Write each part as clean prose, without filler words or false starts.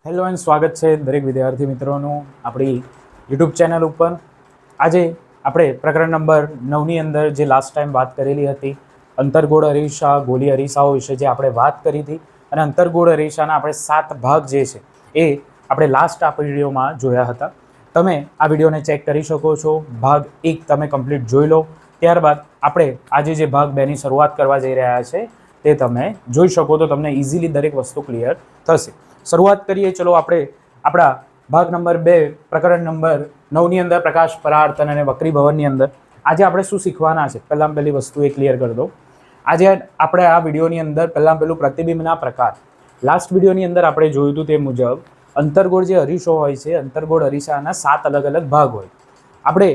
Hello and સ્વાગત છે દરેક વિદ્યાર્થી મિત્રોનું આપણી યુટ્યુબ ચેનલ ઉપર। આજે આપણે પ્રકરણ નંબર 9ની અંદર જે લાસ્ટ ટાઈમ વાત કરેલી હતી અંતર્ગોળ અરીસા ગોળી અરીસાઓ વિશે જે આપણે વાત કરી હતી અને અંતર્ગોળ અરીસાના આપણે 7 ભાગ જે છે એ આપણે લાસ્ટ આ વિડીયોમાં જોયા હતા। તમે આ વિડીયોને ચેક કરી શકો છો। ભાગ 1 તમે કમ્પ્લીટ જોઈ લો, ત્યારબાદ આપણે આજે જે ભાગ 2ની શરૂઆત કરવા જઈ રહ્યા છે તે તમે જોઈ શકો તો તમને ઇઝીલી દરેક વસ્તુ ક્લિયર થશે। શરૂઆત કરીએ ચલો આપણે આપણા ભાગ નંબર 2 પ્રકરણ નંબર 9ની અંદર પ્રકાશ પરાવર્તન અને વક્રીભવનની અંદર આજે આપણે શું શીખવાના છે પહેલાં પહેલી વસ્તુ એ ક્લિયર કરી દો। આજે આપણે આ વિડીયોની અંદર પહેલું પ્રતિબિંબના પ્રકાર, લાસ્ટ વિડીયોની અંદર આપણે જોયું હતું તે મુજબ અંતર્ગોળ જે અરીસો હોય છે અંતર્ગોળ અરીસાના 7 અલગ અલગ ભાગ હોય। આપણે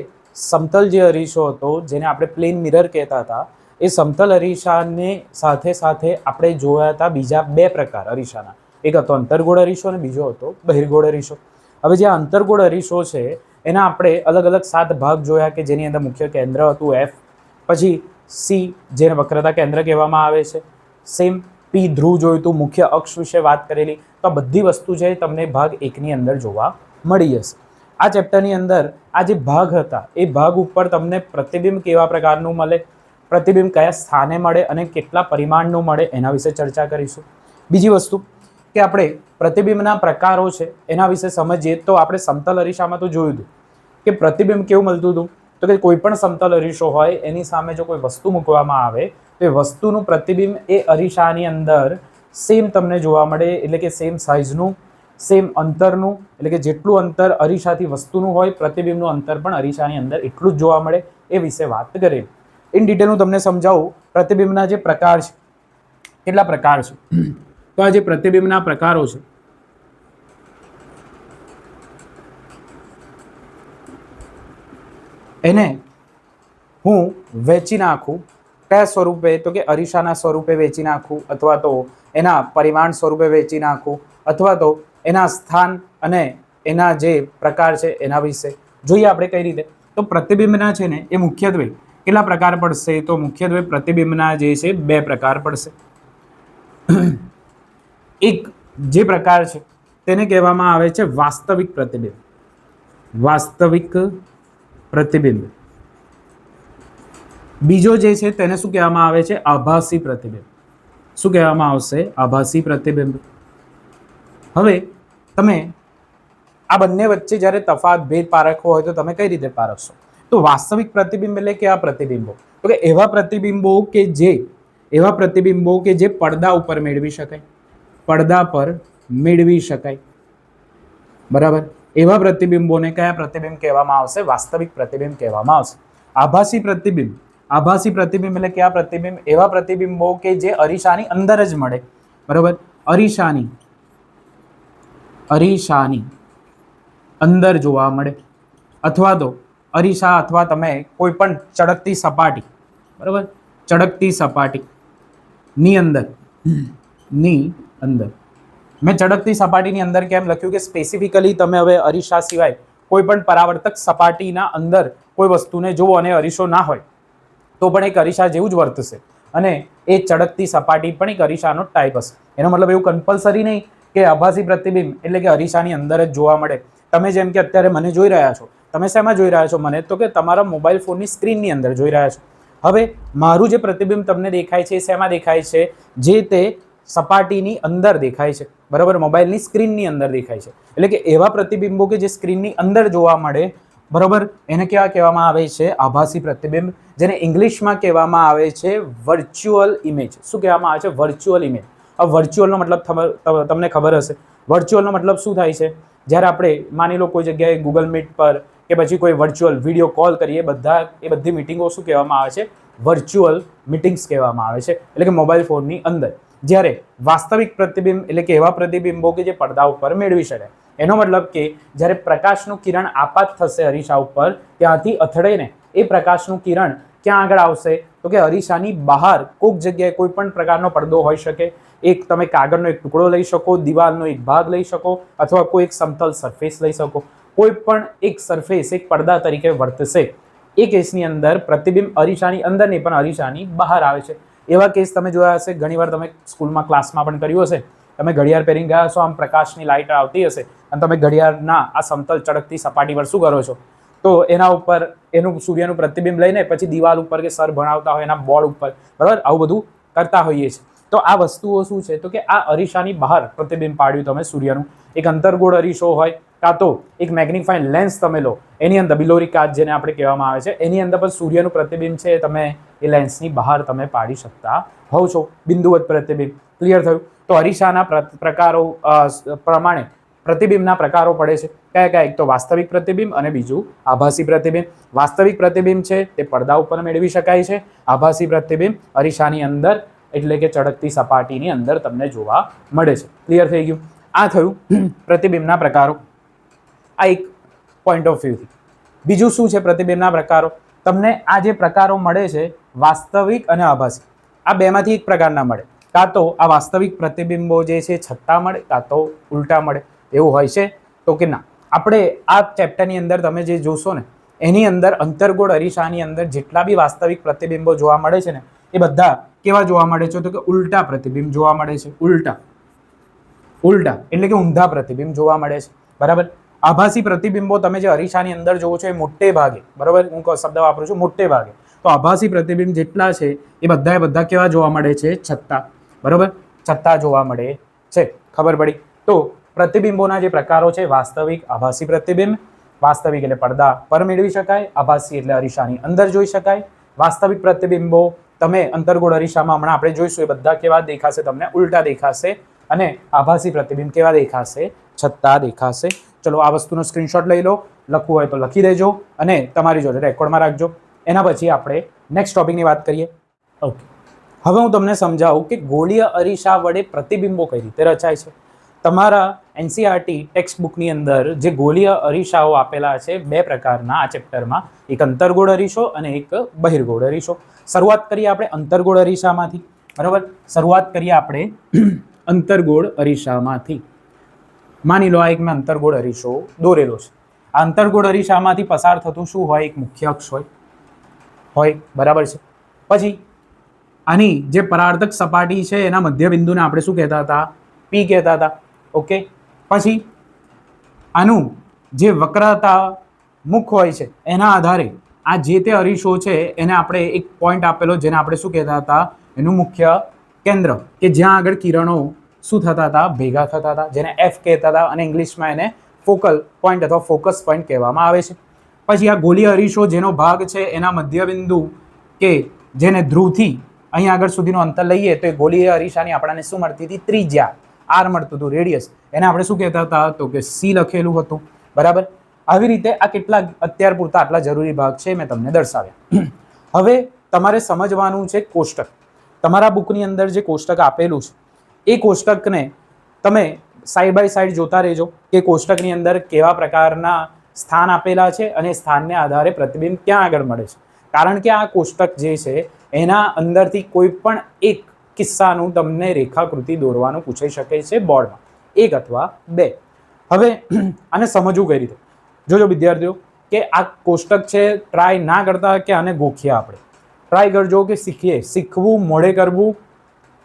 સમતલ જે અરીસો હતો જેને આપણે પ્લેન મિરર કહેતા હતા એ સમતલ અરીસાને સાથે સાથે આપણે જોયા હતા બીજા 2 પ્રકાર અરીસાના, એક હતો અંતર્ગોળ અરીસો અને બીજો હતો બહિર્ગોળ અરીસો। હવે જે અંતર્ગોળ અરીસો છે એના આપણે અલગ અલગ 7 ભાગ જોયા કે જેની અંદર મુખ્ય કેન્દ્ર હતું એફ, પછી સી જેને વક્રતા કેન્દ્ર કહેવામાં આવે છે, સેમ પી ધ્રુવ જોયું હતું, મુખ્ય અક્ષ વિશે વાત કરેલી। તો આ બધી વસ્તુ છે તમને ભાગ 1ની અંદર જોવા મળી જશે। આ ચેપ્ટરની અંદર આ જે ભાગ હતા એ ભાગ ઉપર તમને પ્રતિબિંબ કેવા પ્રકારનું મળે, પ્રતિબિંબ કયા સ્થાને મળે અને કેટલા પરિમાણનું મળે એના વિશે ચર્ચા કરીશું। બીજી વસ્તુ કે આપણે પ્રતિબિંબના પ્રકારો છે એના વિશે સમજીએ તો આપણે સમતલ અરીસામાં તો જોયું હતું કે પ્રતિબિંબ કેવું મળતું હતું તો કે કોઈ પણ સમતલ અરીસો હોય એની સામે જો કોઈ વસ્તુ મૂકવામાં આવે તો એ વસ્તુનું પ્રતિબિંબ એ અરીસાની અંદર સેમ તમને જોવા મળે, એટલે કે સેમ સાઇઝનું, સેમ અંતરનું, એટલે કે જેટલું અંતર અરીસાથી વસ્તુનું હોય પ્રતિબિંબનું અંતર પણ અરીસાની અંદર એટલું જ જોવા મળે એ વિશે વાત કરેલી। ઇન ડિટેલ હું તમને સમજાવું પ્રતિબિંબના જે પ્રકાર છે, કેટલા પ્રકાર છે। તો આ જે પ્રતિબિંબના પ્રકારો છે એને હું વેચી નાખું કયા સ્વરૂપે તો કે અરીસાના સ્વરૂપે વેચી નાખું, અથવા તો એના પરિમાણ સ્વરૂપે વેચી નાખું, અથવા તો એના સ્થાન અને એના જે પ્રકાર છે એના વિશે જોઈએ આપણે કઈ રીતે। તો પ્રતિબિંબના છે ને એ મુખ્યત્વે કેટલા પ્રકાર પડશે તો મુખ્યત્વે પ્રતિબિંબના જે છે 2 પ્રકાર પડશે। એક જે પ્રકાર છે તેને કહેવામાં આવે છે વાસ્તવિક પ્રતિબિંબ, વાસ્તવિક પ્રતિબિંબ। બીજો જે છે તેને શું કહેવામાં આવે છે આભાસી પ્રતિબિંબ। શું કહેવામાં આવશે? આભાસી પ્રતિબિંબ। હવે તમે આ બંને વચ્ચે જ્યારે તફાવત ભેદ પારખવો હોય તો તમે કઈ રીતે પારખશો? તો વાસ્તવિક પ્રતિબિંબ એટલે કેવા પ્રતિબિંબો તો કે એવા પ્રતિબિંબો કે જે પડદા ઉપર મેળવી શકાય, પડદા પર મેળવી શકાય, બરાબર। એવા પ્રતિબિંબોને કયા પ્રતિબિંબ કહેવામાં આવશે? વાસ્તવિક પ્રતિબિંબ કહેવામાં આવશે। આભાસી પ્રતિબિંબ, આભાસી પ્રતિબિંબ એટલે કયા પ્રતિબિંબ? એવા પ્રતિબિંબો કે જે અરીસાની અંદર જ મળે, બરાબર, અરીસાની અંદર જોવા મળે, અથવા તો અરીસા અથવા તમે કોઈ પણ ચળકતી સપાટી, બરાબર, ચળકતી સપાટી ની અંદર મેં ચળકતી સપાટીની અંદર કેમ લખ્યું કે સ્પેસિફિકલી તમે હવે અરીસા સિવાય કોઈ પણ પરાવર્તક સપાટીના અંદર કોઈ વસ્તુને જુઓ અને અરીસો ના હોય તો પણ એક અરીસા જેવું જ વર્તશે અને એ ચળકતી સપાટી પણ એક અરીસાનો ટાઈપ હશે। એનો મતલબ એવું કમ્પલસરી નહીં કે આભાસી પ્રતિબિંબ એટલે કે અરીસાની અંદર જ જોવા મળે। તમે જેમ કે અત્યારે મને જોઈ રહ્યા છો, તમે શેમાં જોઈ રહ્યા છો મને? તો કે તમારા મોબાઈલ ફોનની સ્ક્રીનની અંદર જોઈ રહ્યા છો। હવે મારું જે પ્રતિબિંબ તમને દેખાય છે એ શેમાં દેખાય છે? જે તે સપાટીની અંદર દેખાય છે, બરાબર, મોબાઈલની સ્ક્રીનની અંદર દેખાય છે। એટલે કે એવા પ્રતિબિંબો કે જે સ્ક્રીનની અંદર જોવા મળે, બરાબર, એને કેવા કહેવામાં આવે છે? આભાસી પ્રતિબિંબ, જેને ઇંગ્લિશમાં કહેવામાં આવે છે વર્ચ્યુઅલ ઇમેજ। શું કહેવામાં આવે છે? Virtual image. આ વર્ચ્યુઅલનો મતલબ તમને ખબર હશે, વર્ચ્યુઅલનો મતલબ શું થાય છે? જ્યારે આપણે માની લો કોઈ જગ્યાએ ગૂગલ મીટ પર કે પછી કોઈ વર્ચ્યુઅલ વિડીયો કોલ કરીએ, એ બધી મિટિંગો શું કહેવામાં આવે છે? વર્ચ્યુઅલ મિટિંગ્સ કહેવામાં આવે છે, એટલે કે મોબાઈલ ફોનની અંદર। જ્યારે વાસ્તવિક પ્રતિબિંબ એટલે કે એવા પ્રતિબિંબો કે જે પડદા ઉપર મેળવી શકાય। એનો મતલબ કે જ્યારે પ્રકાશનું કિરણ આપાત થશે અરીસા ઉપર, ત્યાંથી અથડાઈને એ પ્રકાશનું કિરણ ક્યાં આગળ આવશે? તો કે અરીસાની બહાર કોઈક જગ્યાએ કોઈ પણ પ્રકારનો પડદો હોઈ શકે, એક તમે કાગળનો એક ટુકડો લઈ શકો, દિવાલનો એક ભાગ લઈ શકો, અથવા કોઈ એક સમતલ સરફેસ લઈ શકો, કોઈ પણ એક સરફેસ એક પડદા તરીકે વર્તશે। એ કેસની અંદર પ્રતિબિંબ અરીસાની અંદર નહીં પણ અરીસાની બહાર આવે છે। એવા કેસ તમે જોયા હશે, ઘણીવાર તમે સ્કૂલમાં ક્લાસમાં પણ કર્યું હશે તમે ઘડિયાળ પહેરીને ગયા છો, આમ પ્રકાશની લાઇટ આવતી હશે અને તમે ઘડિયાળના આ સમતલ ચળકતી સપાટી પર શું કરો છો, તો એના ઉપર એનું સૂર્યનું પ્રતિબિંબ લઈને પછી દિવાલ ઉપર કે સર ભણાવતા હોય એના બોર્ડ ઉપર, બરાબર, આવું બધું કરતા હોઈએ છીએ. તો આ વસ્તુઓ શું છે, તો કે આ અરીસાની બહાર પ્રતિબિંબ પાડ્યું તમે સૂર્યનું. એક અંતર્ગોળ અરીસો હોય કાં તો એક મેગ્નિફાઇંગ લેન્સ તમે લો, એની અંદર બિલોરી કાચ જેને આપણે કહેવામાં આવે છે, એની અંદર પણ સૂર્યનું પ્રતિબિંબ છે તમે એ લેન્સની બહાર તમે પાડી શકતા હોવ છો. બિંદુવત પ્રતિબિંબ. ક્લિયર થયું? તો અરીસાના પ્રકારો પ્રમાણે પ્રતિબિંબના પ્રકારો પડે છે. કયા કયા? એક તો વાસ્તવિક પ્રતિબિંબ અને બીજું આભાસી પ્રતિબિંબ. વાસ્તવિક પ્રતિબિંબ છે તે પડદા ઉપર મેળવી શકાય છે. આભાસી પ્રતિબિંબ અરીસાની અંદર એટલે કે ચળકતી સપાટીની અંદર તમને જોવા મળે છે. ક્લિયર થઈ ગયું? આ થયું પ્રતિબિંબના પ્રકારો. આ એક પોઈન્ટ ઓફ વ્યૂથી. બીજું શું છે પ્રતિબિંબના પ્રકારો? તમને આ જે પ્રકારો મળે છે વાસ્તવિક અને આભાસી, આ બેમાંથી એક પ્રકારના મળે. કાં તો આ વાસ્તવિક પ્રતિબિંબો જે છે છત્તા મળે, કાં તો ઉલટા મળે. એવું હોય છે તો કે ના? આપણે આ ચેપ્ટરની અંદર તમે જે જોશો ને એની અંદર અંતર્ગોળ અરીસાની અંદર જેટલા બી વાસ્તવિક પ્રતિબિંબો જોવા મળે છે ને એ બધા કેવા જોવા મળે છે, તો કે ઉલટા પ્રતિબિંબ જોવા મળે છે. ઉલટા એટલે કે ઊંધા પ્રતિબિંબ જોવા મળે છે. બરાબર. આભાસી પ્રતિબિંબો તમે જે અરીસાની અંદર જોવો છો એ મોટે ભાગે, બરાબર, હું શબ્દ વાપરું છું મોટે ભાગે, તો આભાસી પ્રતિબિંબ જેટલા છે એ બધા કેવા જોવા મળે છે? છત્તા. બરાબર, છત્તા જોવા મળે છે. ખબર પડી? તો પ્રતિબિંબોના જે પ્રકારો છે વાસ્તવિક, આભાસી પ્રતિબિંબ. વાસ્તવિક એટલે પડદા પર મેળવી શકાય, આભાસી એટલે અરીસાની અંદર જોઈ શકાય. વાસ્તવિક પ્રતિબિંબો તમે અંતર્ગોળ અરીસામાં હમણાં આપણે જોઈશું એ બધા કેવા દેખાશે? તમને ઉલટા દેખાશે. અને આભાસી પ્રતિબિંબ કેવા દેખાશે? છત્તા દેખાશે. ચલો આ વસ્તુનો સ્ક્રીનશોટ લઈ લો, લખવું હોય તો લખી દેજો અને તમારી જોડે રેકોર્ડમાં રાખજો. એના પછી આપણે નેક્સ્ટ ટોપિકની વાત કરીએ. ઓકે, હવે હું તમને સમજાવું કે ગોળીય અરીસા વડે પ્રતિબિંબો કઈ રીતે રચાય છે. તમારા એનસીઆરટી ટેક્સ્ટ બુકની અંદર જે ગોળીય અરીસાઓ આપેલા છે બે પ્રકારના આ ચેપ્ટરમાં, એક અંતર્ગોળ અરીસો અને એક બહિર્ગોળ અરીસો. શરૂઆત કરીએ આપણે અંતર્ગોળ અરીસામાંથી. બરાબર, શરૂઆત કરીએ આપણે અંતર્ગોળ અરીસામાંથી. માની લો આ એક મેં અંતર્ગોળ અરીસો દોરેલો છે. આ અંતર્ગોળ અરીસામાંથી પસાર થતું શું હોય? એક મુખ્ય અક્ષ હોય. બરાબર છે. પછી આની જે પરાર્ધક સપાટી છે એના મધ્ય બિંદુને આપણે શું કહેતા હતા? પી કહેતા હતા. ઓકે. પછી આનું જે વક્રતા મુખ હોય છે એના આધારે આ જે તે અરીસો છે એને આપણે એક પોઈન્ટ આપેલો જેને આપણે શું કહેતા હતા? એનું મુખ્ય કેન્દ્ર, કે જ્યાં આગળ કિરણો શું થતા હતા? ભેગા થતા હતા, જેને એફ કહેતા હતા અને ઇંગ્લિશમાં એને ફોકલ પોઈન્ટ અથવા ફોકસ પોઈન્ટ કહેવામાં આવે છે. પછી આ ગોળીય અરીસો જેનો ભાગ છે એના મધ્યબિંદુ કે જેને ધ્રુવથી અહીંયા આગળ સુધીનું અંતર લઈએ તો એ ગોળીય અરીસાની આપણને શું મળતી હતી? ત્રિજ્યા, આર મળતું હતું, રેડિયસ. એને આપણે શું કહેતા હતા? તો કે સી લખેલું હતું. બરાબર. આવી રીતે આ કેટલા અત્યાર પૂરતા આટલા જરૂરી ભાગ છે મેં તમને દર્શાવ્યા. હવે તમારે સમજવાનું છે કોષ્ટક. તમારા બુકની અંદર જે કોષ્ટક આપેલું છે એ કોષ્ટકને તમે સાઈડ બાય સાઈડ જોતા રહેજો કે કોષ્ટકની અંદર કેવા પ્રકારના સ્થાન આપેલા છે અને સ્થાનને આધારે પ્રતિબિંબ ક્યાં આગળ મળે છે. કારણ કે આ કોષ્ટક જે છે એના અંદરથી કોઈ પણ એક કિસ્સાનું તમને રેખાકૃતિ દોરવાનું પૂછાઈ શકે છે બોર્ડમાં, એક અથવા બે. હવે આને સમજવું કઈ રીતે? જોજો વિદ્યાર્થીઓ કે આ કોષ્ટક છે ટ્રાય ના કરતા કે આને ગોખીએ આપણે. ટ્રાય કરજો કે શીખીએ. શીખવું મોડે કરવું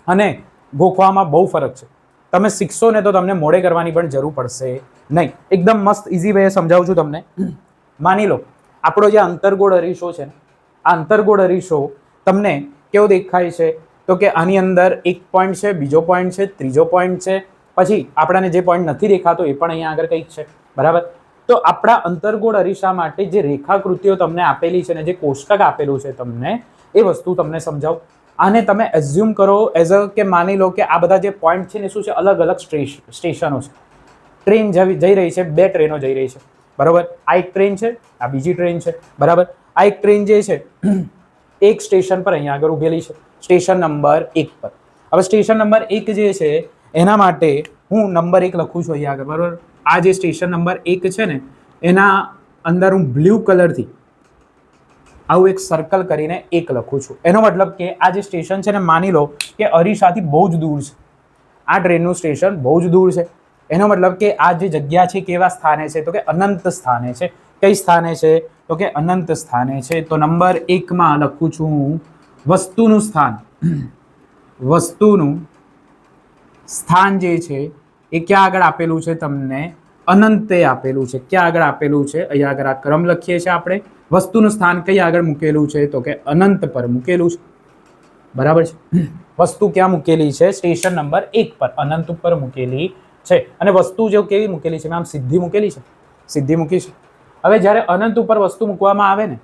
અને ગોખવામાં બહુ ફરક છે. તમે શીખશો ને તો તમને મોડે કરવાની પણ જરૂર પડશે નહીં. એકદમ મસ્ત ઇઝી વે સમજાવું છું તમને. માની લો આપણો જે અંતર્ગોળ અરીસો છે આ અંતર્ગોળ અરીસો તમને કેવો દેખાય છે? તો કે આની અંદર એક પોઈન્ટ છે, બીજો પોઈન્ટ છે, ત્રીજો પોઈન્ટ છે, પછી આપણને જે પોઈન્ટ નથી દેખાતો એ પણ અહીંયા આગળ કંઈક છે. બરાબર. તો આપણા અંતર્ગોળ અરીસા માટે જે રેખાકૃતિઓ તમને આપેલી છે ને જે કોષ્ટક આપેલું છે તમને એ વસ્તુ તમને સમજાવું. આને તમે એઝ્યુમ કરો એઝ અ કે માની લો કે આ બધા જે પોઈન્ટ છે ને શું છે? અલગ અલગ સ્ટેશનો છે. ટ્રેન જઈ રહી છે, બે ટ્રેનો જઈ રહી છે. બરાબર. આ એક ટ્રેન છે, આ બીજી ટ્રેન છે. બરાબર. આ એક ટ્રેન જે છે એક સ્ટેશન પર અહીંયા આગળ ઉભેલી છે, સ્ટેશન નંબર 1 પર. હવે સ્ટેશન નંબર 1 જે છે એના માટે હું નંબર 1 લખું છું અહીંયા આગળ. બરાબર. આ જે સ્ટેશન નંબર 1 છે ને એના અંદર હું બ્લુ કલરથી આવું એક સર્કલ કરીને 1 લખું છું. એનો મતલબ કે આ જે સ્ટેશન છે ને માની લો કે અરીસાથી બહુ જ દૂર છે. આ ટ્રેનનું સ્ટેશન બહુ જ દૂર છે. એનો મતલબ કે આ જે જગ્યા છે કેવા સ્થાને છે? તો કે અનંત સ્થાને છે. કઈ સ્થાને છે? તો કે અનંત સ્થાને છે. તો નંબર 1માં લખું છું વસ્તુનું સ્થાન. વસ્તુનું સ્થાન જે છે એ ક્યાં આગળ આપેલું છે તમને? અનંતે આપેલું છે. ક્યાં આગળ આપેલું છે? અહીંયા આગળ આ ક્રમ લખીએ છીએ આપણે. વસ્તુનું સ્થાન કઈ આગળ મૂકેલું છે? તો કે અનંત પર મૂકેલું છે. બરાબર છે. વસ્તુ ક્યાં મૂકેલી છે? સ્ટેશન નંબર 1 પર, અનંત ઉપર મૂકેલી છે. અને વસ્તુ જો કેવી મૂકેલી છે? આમ સીધી મૂકેલી છે, સીધી મૂકી છે. હવે જ્યારે અનંત ઉપર વસ્તુ મૂકવામાં આવે ને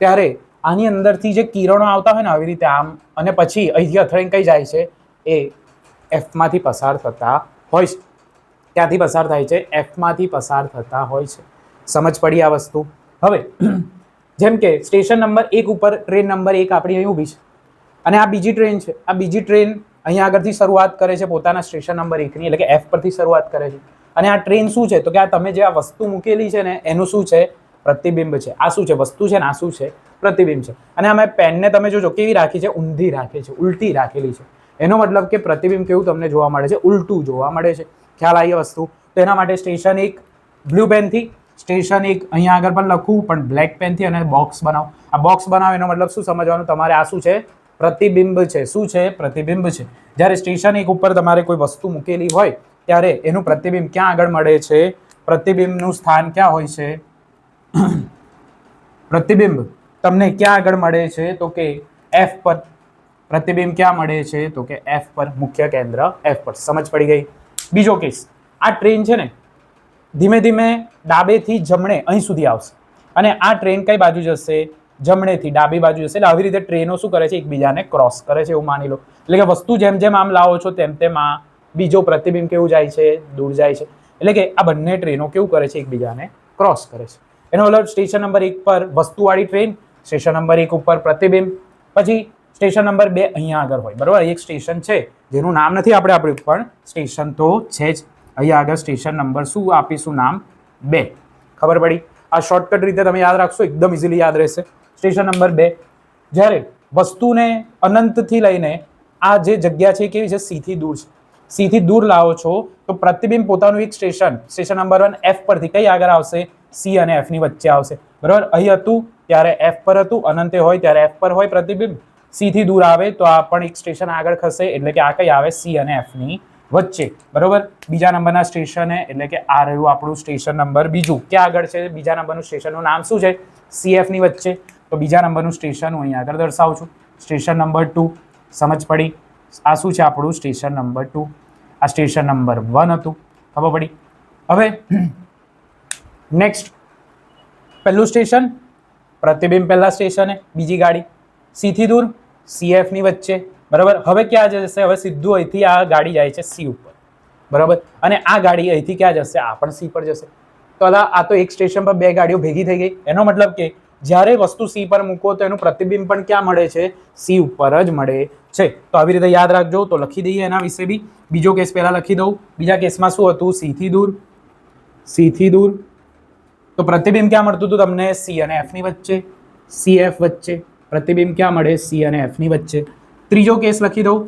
ત્યારે આની અંદરથી જે કિરણો આવતા હોય ને આવી રીતે આમ, અને પછી અહીંથી અથડાઈને કઈ જાય છે? એ એફમાંથી પસાર થતા હોય છે. ક્યાંથી પસાર થાય છે? એફમાંથી પસાર થતા હોય છે. સમજ પડી આ વસ્તુ? હવે જેમ કે સ્ટેશન નંબર 1 ઉપર ટ્રેન નંબર 1 આપણી અહીં ઊભી છે અને આ બીજી ટ્રેન છે. આ બીજી ટ્રેન અહીંયા આગળથી શરૂઆત કરે છે પોતાના સ્ટેશન નંબર 1 ની, એટલે કે એફ પરથી શરૂઆત કરે છે. અને આ ટ્રેન શું છે? તો કે આ તમે જે આ વસ્તુ મૂકેલી છે ને એનું શું છે? પ્રતિબિંબ છે. આ શું છે? વસ્તુ છે ને આ શું છે? પ્રતિબિંબ છે. અને અમે પેનને તમે જોજો કેવી રાખી છે? ઊંધી રાખી છે, ઉલટી રાખેલી છે. એનો મતલબ કે પ્રતિબિંબ કેવું તમને જોવા મળે છે? ઉલટું જોવા મળે છે. ખ્યાલ આવી વસ્તુ? તો એના માટે સ્ટેશન 1 બ્લુ પેનથી, સ્ટેશન 1 અહીંયા આગળ પણ લખવું પણ બ્લેક પેનથી, અને બોક્સ બનાવો. આ બોક્સ બનાવો એનો મતલબ શું સમજવાનું તમારે? આ શું છે? પ્રતિબિંબ છે. શું છે? પ્રતિબિંબ છે. જ્યારે સ્ટેશન 1 ઉપર તમારે કોઈ વસ્તુ મૂકેલી હોય ત્યારે એનું પ્રતિબિંબ ક્યાં આગળ મળે છે? પ્રતિબિંબનું સ્થાન ક્યાં હોય છે? પ્રતિબિંબ તમને ક્યાં આગળ મળે છે? તો કે એફ પર. પ્રતિબિંબ ક્યાં મળે છે? તો કે એફ પર, મુખ્ય કેન્દ્ર એફ પર. સમજ પડી ગઈ? બીજો કેસ, આ ટ્રેન છે ને ધીમે ધીમે ડાબેથી જમણે અહીં સુધી આવશે અને આ ટ્રેન કઈ બાજુ જશે? જમણેથી ડાબી બાજુ જશે. એટલે આવી રીતે ટ્રેનો શું કરે છે? એકબીજાને ક્રોસ કરે છે, એવું માની લો. એટલે કે વસ્તુ જેમ જેમ આમ લાવો છો તેમ તેમ આ બીજો પ્રતિબિંબ કેવું જાય છે? દૂર જાય છે. એટલે કે આ બંને ટ્રેનો કેવું કરે છે? એકબીજાને ક્રોસ કરે છે. એનો મતલબ સ્ટેશન નંબર 1 પર વસ્તુવાળી ટ્રેન, સ્ટેશન નંબર 1 ઉપર પ્રતિબિંબ, પછી સ્ટેશન નંબર 2 અહીંયા આગળ હોય. બરાબર? એક સ્ટેશન છે જેનું નામ નથી આપણે આપ્યું પણ સ્ટેશન તો છે જ. અહીંયા આગળ સ્ટેશન નંબર શું આપીશું? નામ 2. ખબર પડી? આ શોર્ટકટ રીતે તમે યાદ રાખશો, એકદમ ઇઝીલી યાદ રહેશે. Station number 2. જ્યારે વસ્તુને અનંતથી લઈને આ જે જગ્યા છે કેવી છે? સી થી દૂર છે. સી થી દૂર લાવો છો તો પ્રતિબિંબ પોતાનું એક સ્ટેશન, સ્ટેશન નંબર 1 એફ પરથી કઈ આગળ આવશે? સી અને એફ ની વચ્ચે આવશે. બરાબર? અહીં હતું ત્યારે એફ પર હતું, અનંતે હોય ત્યારે એફ પર હોય પ્રતિબિંબ. સી થી દૂર આવે તો આ પણ એક સ્ટેશન આગળ ખસે, એટલે કે આ કઈ આવે? સી અને એફ ની વચ્ચે. બરોબર? બીજા નંબરના સ્ટેશને, એટલે કે આ રહ્યું આપણું સ્ટેશન નંબર બીજું. ક્યાં આગળ છે? બીજા નંબરનું સ્ટેશનનું નામ શું છે? સીએફ ની વચ્ચે. તો બીજા નંબરનું સ્ટેશન હું અહીંયા આગળ દર્શાવું છું. Station number 2. સમજ પડી? આ શું છે આપણું? Station number 2. આ સ્ટેશન નંબર 1 હતું. ખબર પડી? હવે નેક્સ્ટ, પહેલું સ્ટેશન પ્રતિબિંબ પહેલા સ્ટેશને, બીજી ગાડી સી થી દૂર, સીએફ ની વચ્ચે. બરાબર? હવે ક્યાં જશે? હવે સીધું અહીંથી આ ગાડી જાય છે સી ઉપર. બરાબર? અને આ ગાડી અહીંથી ક્યાં જશે? આ પણ સી પર જશે. તો આ તો એક સ્ટેશન પર બે ગાડીઓ ભેગી થઈ ગઈ. એનો મતલબ કે જ્યારે વસ્તુ સી પર મૂકો તો એનું પ્રતિબિંબ પણ ક્યાં મળે છે? સી ઉપર જ મળે છે. તો આવી રીતે યાદ રાખજો. તો લખી દઈએ એના વિશે બી. બીજો કેસ પહેલા લખી દઉં. બીજા કેસમાં શું હતું? સી થી દૂર, સી થી દૂર. તો પ્રતિબિંબ ક્યાં મળતું હતું તમને? સી અને એફ ની વચ્ચે, સી એફ વચ્ચે. પ્રતિબિંબ ક્યાં મળે? સી અને એફ ની વચ્ચે. ત્રીજો કેસ લખી દઉં.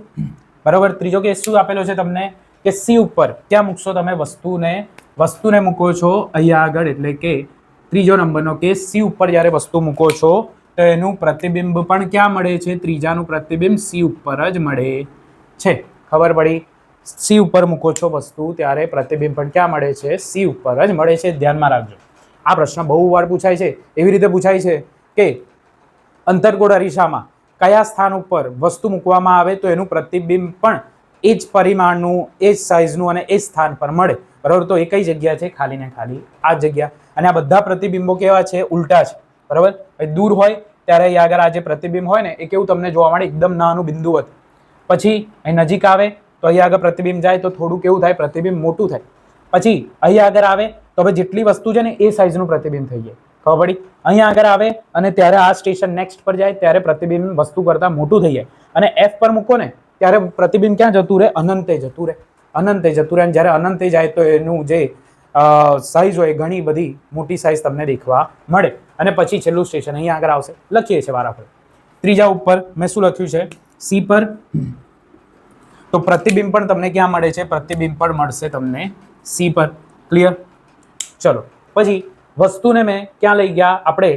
બરાબર? ત્રીજો કેસ શું આપેલો છે તમને? કે સી ઉપર ક્યાં મૂકશો તમે વસ્તુને મૂકો છો અહીંયા આગળ, એટલે કે ત્રીજો નંબરનો કેસ, સી ઉપર જ્યારે વસ્તુ મૂકો છો તો એનું પ્રતિબિંબ પણ ક્યાં મળે છે? ત્રીજાનું પ્રતિબિંબ સી ઉપર જ મળે છે. ખબર પડી? સી ઉપર મૂકો છો વસ્તુ ત્યારે પ્રતિબિંબ પણ ક્યાં મળે છે? સી ઉપર જ મળે છે. ધ્યાનમાં રાખજો. આ પ્રશ્ન બહુ વાર પૂછાય છે. એવી રીતે પૂછાય છે કે અંતર્ગોળ અરીસામાં કયા સ્થાન ઉપર વસ્તુ મૂકવામાં આવે તો એનું પ્રતિબિંબ પણ એ જ પરિમાણનું, એ જ સાઇઝનું અને એ જ સ્થાન પર મળે. બરાબર? તો એ કઈ જગ્યા છે? ખાલી ને ખાલી આ જગ્યા. અને આ બધા પ્રતિબિંબો કેવા છે? ઉલટા છે. બરાબર? દૂર હોય ત્યારે અહીં આગળ આ જે પ્રતિબિંબ હોય ને એ કેવું તમને જોવા મળે? એકદમ નાનું બિંદુ હતું. પછી અહીં નજીક આવે તો અહીં આગળ પ્રતિબિંબ જાય તો થોડું કેવું થાય? પ્રતિબિંબ મોટું થાય. પછી અહીં આગળ આવે તો હવે જેટલી વસ્તુ છે ને એ સાઇઝનું પ્રતિબિંબ થઈ જાય. ખબર પડી? અહીંયા આગળ આવે અને ત્યારે આ સ્ટેશન નેક્સ્ટ પર જાય ત્યારે પ્રતિબિંબ વસ્તુ કરતાં મોટું થઈ જાય. અને એફ પર મૂકો ને ત્યારે પ્રતિબિંબ ક્યાં જતું રહે? અનંતે જતું રહે. અનંતે જતું રહે. અને જ્યારે અનંતે જાય તો એનું જે સાઇઝ હોય ઘણી બધી મોટી સાઇઝ તમને દેખવા મળે. અને પછી છેલ્લું સ્ટેશન અહીંયા આગળ આવશે. લખીએ છીએ વારાફરતી. ત્રીજા ઉપર મેં શું લખ્યું છે? સી પર. તો પ્રતિબિંબ પણ તમને ક્યાં મળે છે? પ્રતિબિંબ પણ મળશે તમને સી પર. ક્લિયર? ચલો પછી વસ્તુને મેં ક્યાં લઈ ગયા? આપણે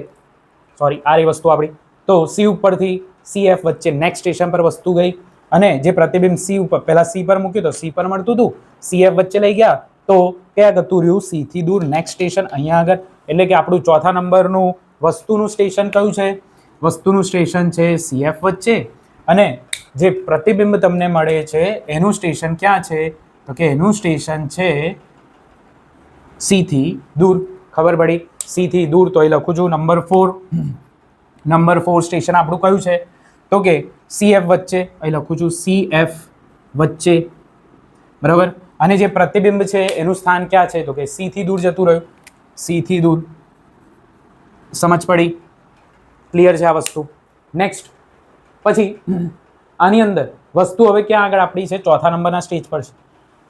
સોરી, આ રહી વસ્તુ આપણી. તો સી ઉપરથી સી એફ વચ્ચે નેક્સ્ટ સ્ટેશન પર વસ્તુ ગઈ. અને જે પ્રતિબિંબ સી ઉપર પહેલા સી પર મૂક્યું તો સી પર મળતું હતું, CF વચ્ચે લઈ ગયા તો ક્યાં જતું રહ્યું? સી થી દૂર. નેક્સ્ટ સ્ટેશન અહીંયા આગળ, એટલે કે આપણું ચોથા નંબરનું વસ્તુનું સ્ટેશન કયું છે? વસ્તુનું સ્ટેશન છે CF વચ્ચે, અને જે પ્રતિબિંબ તમને મળે છે એનું સ્ટેશન ક્યાં છે? તો કે એનું સ્ટેશન છે સી થી દૂર. ખબર પડી? સી થી દૂર. તો એ લખું છું નંબર 4. નંબર 4 સ્ટેશન આપણું કયું છે? તો કે CF વચ્ચે. અહીં લખું છું CF વચ્ચે, બરાબર. અને જે પ્રતિબિંબ છે એનું સ્થાન ક્યાં છે? તો કે સી થી દૂર જતું રહ્યું. સી થી દૂર. સમજ પડી? ક્લિયર છે આ વસ્તુ? નેક્સ્ટ પછી આની અંદર વસ્તુ હવે ક્યાં આગળ આપણી છે? ચોથા નંબરના સ્ટેજ પર છે.